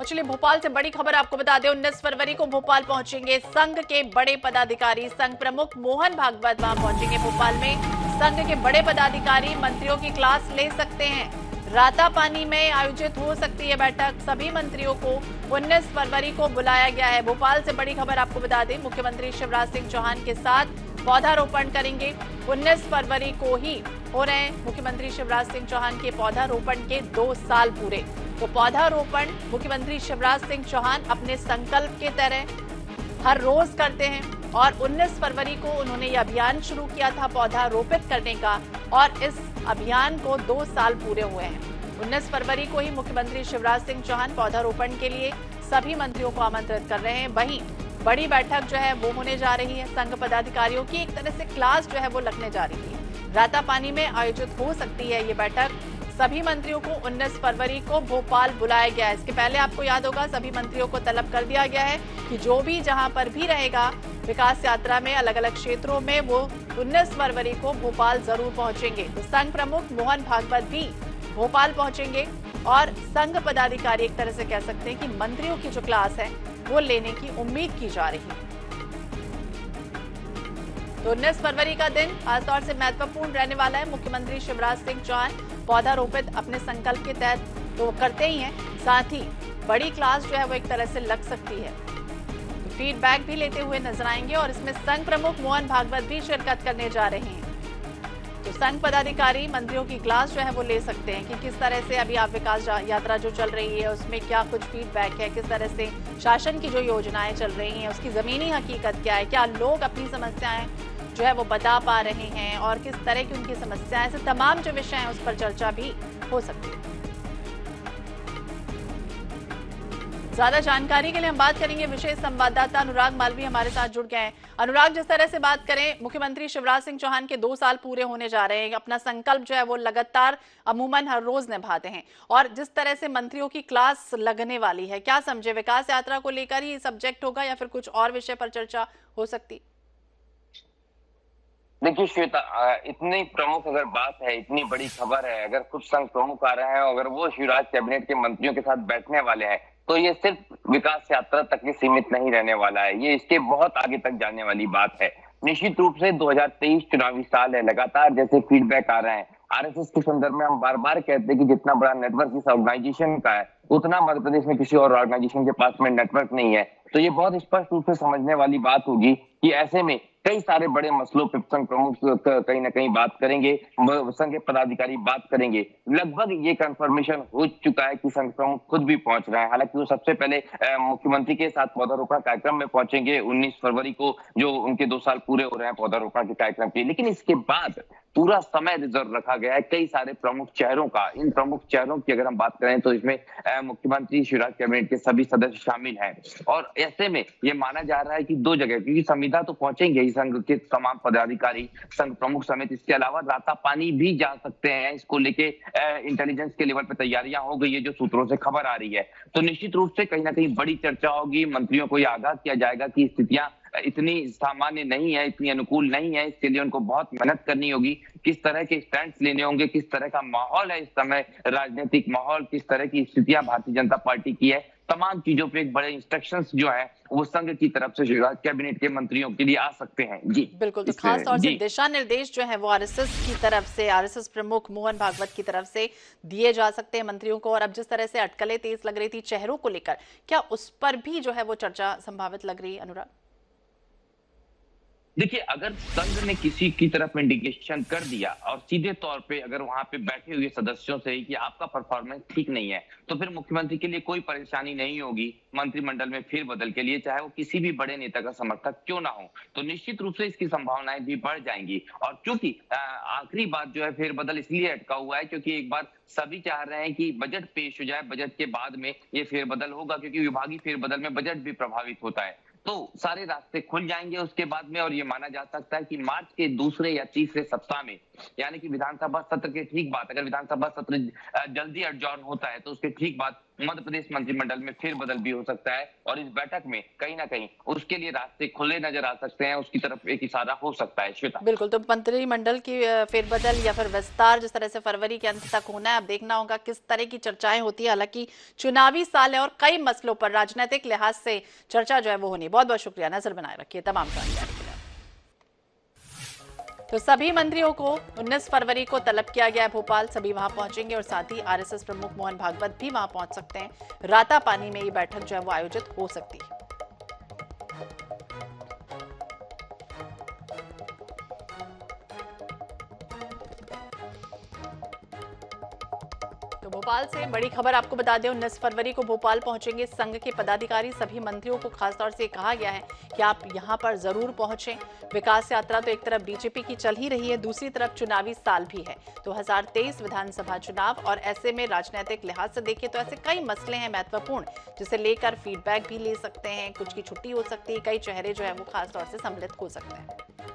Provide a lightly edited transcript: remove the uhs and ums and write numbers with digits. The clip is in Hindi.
और चलिए भोपाल से बड़ी खबर आपको बता दें, 19 फरवरी को भोपाल पहुंचेंगे संघ के बड़े पदाधिकारी। संघ प्रमुख मोहन भागवत वहां पहुंचेंगे भोपाल में। संघ के बड़े पदाधिकारी मंत्रियों की क्लास ले सकते हैं। रातापानी में आयोजित हो सकती है बैठक। सभी मंत्रियों को 19 फरवरी को बुलाया गया है। भोपाल से बड़ी खबर आपको बता दें, मुख्यमंत्री शिवराज सिंह चौहान के साथ पौधारोपण करेंगे। 19 फरवरी को ही हो रहे हैं मुख्यमंत्री शिवराज सिंह चौहान के पौधारोपण के 2 साल पूरे। तो पौधारोपण मुख्यमंत्री शिवराज सिंह चौहान अपने संकल्प के तरह हर रोज करते हैं और 19 फरवरी को उन्होंने ये अभियान शुरू किया था पौधा रोपित करने का, और इस अभियान को 2 साल पूरे हुए हैं। 19 फरवरी को ही मुख्यमंत्री शिवराज सिंह चौहान पौधारोपण के लिए सभी मंत्रियों को आमंत्रित कर रहे हैं। वहीं बड़ी बैठक जो है वो होने जा रही है। संघ पदाधिकारियों की एक तरह से क्लास जो है वो लगने जा रही है। रातापानी में आयोजित हो सकती है ये बैठक। सभी मंत्रियों को 19 फरवरी को भोपाल बुलाया गया है। इसके पहले आपको याद होगा सभी मंत्रियों को तलब कर दिया गया है कि जो भी जहां पर भी रहेगा विकास यात्रा में अलग अलग क्षेत्रों में, वो 19 फरवरी को भोपाल जरूर पहुंचेंगे। तो संघ प्रमुख मोहन भागवत भी भोपाल पहुंचेंगे और संघ पदाधिकारी एक तरह से कह सकते हैं कि मंत्रियों की जो क्लास है वो लेने की उम्मीद की जा रही है। तो 19 फरवरी का दिन खासतौर से महत्वपूर्ण रहने वाला है। मुख्यमंत्री शिवराज सिंह चौहान पौधारोपित अपने संकल्प के तहत तो करते ही हैं, साथ ही बड़ी क्लास जो है वो एक तरह से लग सकती है। तो फीडबैक भी लेते हुए नजर आएंगे और इसमें संघ प्रमुख मोहन भागवत भी शिरकत करने जा रहे हैं। तो संघ पदाधिकारी मंत्रियों की क्लास जो है वो ले सकते हैं कि किस तरह से अभी आप विकास यात्रा जो चल रही है उसमें क्या कुछ फीडबैक है, किस तरह से शासन की जो योजनाएं चल रही हैं उसकी जमीनी हकीकत क्या है, क्या लोग अपनी समस्याएं जो है वो बता पा रहे हैं और किस तरह की उनकी समस्याएं, ऐसे तमाम जो विषय हैं उस पर चर्चा भी हो सकती है। ज्यादा जानकारी के लिए हम बात करेंगे, विशेष संवाददाता अनुराग मालवी हमारे साथ जुड़ गए हैं। अनुराग, जिस तरह से बात करें, मुख्यमंत्री शिवराज सिंह चौहान के 2 साल पूरे होने जा रहे हैं। अपना संकल्प जो है वो लगातार अमूमन हर रोज निभाते हैं और जिस तरह से मंत्रियों की क्लास लगने वाली है, क्या समझे विकास यात्रा को लेकर ही सब्जेक्ट होगा या फिर कुछ और विषय पर चर्चा हो सकती? देखिए श्वेता, इतनी प्रमुख अगर बात है, इतनी बड़ी खबर है, अगर कुछ संघ प्रमुख आ रहे हैं, अगर वो शिवराज कैबिनेट के मंत्रियों के साथ बैठने वाले हैं, तो ये सिर्फ विकास यात्रा तक ही सीमित नहीं रहने वाला है। ये इसके बहुत आगे तक जाने वाली बात है। निश्चित रूप से 2023 चुनावी साल है। लगातार जैसे फीडबैक आ रहे हैं आरएसएस के संदर्भ में, हम बार बार कहते हैं कि जितना बड़ा नेटवर्क इस ऑर्गेनाइजेशन का है उतना मध्य प्रदेश में किसी और ऑर्गेनाइजेशन के पास में नेटवर्क नहीं है। तो ये बहुत स्पष्ट रूप से समझने वाली बात होगी कि ऐसे में कई सारे बड़े मसलों पर संघ प्रमुख कहीं ना कहीं बात करेंगे, संघ के पदाधिकारी बात करेंगे। लगभग ये कंफर्मेशन हो चुका है कि संघ प्रमुख खुद भी पहुंच रहे हैं। हालांकि वो सबसे पहले मुख्यमंत्री के साथ पौधारोपण कार्यक्रम में पहुंचेंगे 19 फरवरी को, जो उनके 2 साल पूरे हो रहे हैं पौधारोपण के कार्यक्रम के। लेकिन इसके बाद पूरा समय रिजर्व रखा गया है कई सारे प्रमुख चेहरों का। इन प्रमुख चेहरों की अगर हम बात करें तो इसमें मुख्यमंत्री शिवराज कैबिनेट के सभी सदस्य शामिल हैं। और ऐसे में ये माना जा रहा है कि 2 जगह, क्योंकि संविदा तो पहुंचेंगे ही संघ के तमाम पदाधिकारी, संघ प्रमुख समेत, इसके अलावा रातापानी भी जा सकते हैं। इसको लेके इंटेलिजेंस के लेवल पे तैयारियां हो गई है, जो सूत्रों से खबर आ रही है। तो निश्चित रूप से कहीं ना कहीं बड़ी चर्चा होगी। मंत्रियों को यह आगाह किया जाएगा कि स्थितियां इतनी सामान्य नहीं है, इतनी अनुकूल नहीं है, इसके लिए उनको बहुत मेहनत करनी होगी। किस तरह के स्टैंड लेने होंगे, किस तरह का माहौल है इस समय, राजनीतिक माहौल, किस तरह की स्थितियां भारतीय जनता पार्टी की है, तमाम चीजों पे एक बड़े इंस्ट्रक्शंस जो है वो संघ की तरफ से शिवराज कैबिनेट के मंत्रियों के लिए आ सकते हैं। जी बिल्कुल, तो खास तौर से दिशा निर्देश जो है वो आरएसएस की तरफ से, आरएसएस प्रमुख मोहन भागवत की तरफ से दिए जा सकते हैं मंत्रियों को। और अब जिस तरह से अटकलें तेज लग रही थी चेहरों को लेकर, क्या उस पर भी जो है वो चर्चा संभावित लग रही है अनुराग? देखिए, अगर संघ ने किसी की तरफ इंडिकेशन कर दिया और सीधे तौर पे अगर वहां पे बैठे हुए सदस्यों से कि आपका परफॉर्मेंस ठीक नहीं है, तो फिर मुख्यमंत्री के लिए कोई परेशानी नहीं होगी मंत्रिमंडल में फेरबदल के लिए, चाहे वो किसी भी बड़े नेता का समर्थक क्यों ना हो। तो निश्चित रूप से इसकी संभावनाएं भी बढ़ जाएंगी। और क्योंकि आखिरी बात जो है फेरबदल इसलिए अटका हुआ है क्योंकि एक बार सभी चाह रहे हैं कि बजट पेश हो जाए, बजट के बाद में ये फेरबदल होगा, क्योंकि विभागीय फेरबदल में बजट भी प्रभावित होता है। तो सारे रास्ते खुल जाएंगे उसके बाद में, और ये माना जा सकता है कि मार्च के दूसरे या तीसरे सप्ताह में, यानी कि विधानसभा सत्र के ठीक बाद, अगर विधानसभा सत्र जल्दी एडजॉर्न होता है तो उसके ठीक बाद मध्य प्रदेश मंत्रिमंडल में फेरबदल भी हो सकता है और इस बैठक में कहीं ना कहीं उसके लिए रास्ते खुले नजर आ सकते हैं, उसकी तरफ एक इशारा हो सकता है। श्वेता, बिल्कुल, तो मंत्रिमंडल की फेरबदल या फिर विस्तार जिस तरह से फरवरी के अंत तक होना है, अब देखना होगा किस तरह की चर्चाएं होती है। हालांकि चुनावी साल है और कई मसलों पर राजनीतिक लिहाज से चर्चा जो है वो होनी। बहुत बहुत शुक्रिया, नजर बनाए रखिए तमाम जानकारी के लिए। तो सभी मंत्रियों को 19 फरवरी को तलब किया गया है भोपाल, सभी वहां पहुंचेंगे और साथ ही आरएसएस प्रमुख मोहन भागवत भी वहां पहुंच सकते हैं। रातापानी में ये बैठक जो है वो आयोजित हो सकती है। तो भोपाल से बड़ी खबर आपको बता दें, 19 फरवरी को भोपाल पहुंचेंगे संघ के पदाधिकारी। सभी मंत्रियों को खासतौर से कहा गया है कि आप यहां पर जरूर पहुंचें। विकास यात्रा तो एक तरफ बीजेपी की चल ही रही है, दूसरी तरफ चुनावी साल भी है। 2023 विधानसभा चुनाव और ऐसे में राजनीतिक लिहाज से देखें तो ऐसे कई मसले हैं महत्वपूर्ण, जिसे लेकर फीडबैक भी ले सकते हैं, कुछ की छुट्टी हो सकती है, कई चेहरे जो है वो खासतौर से सम्मिलित हो सकते हैं।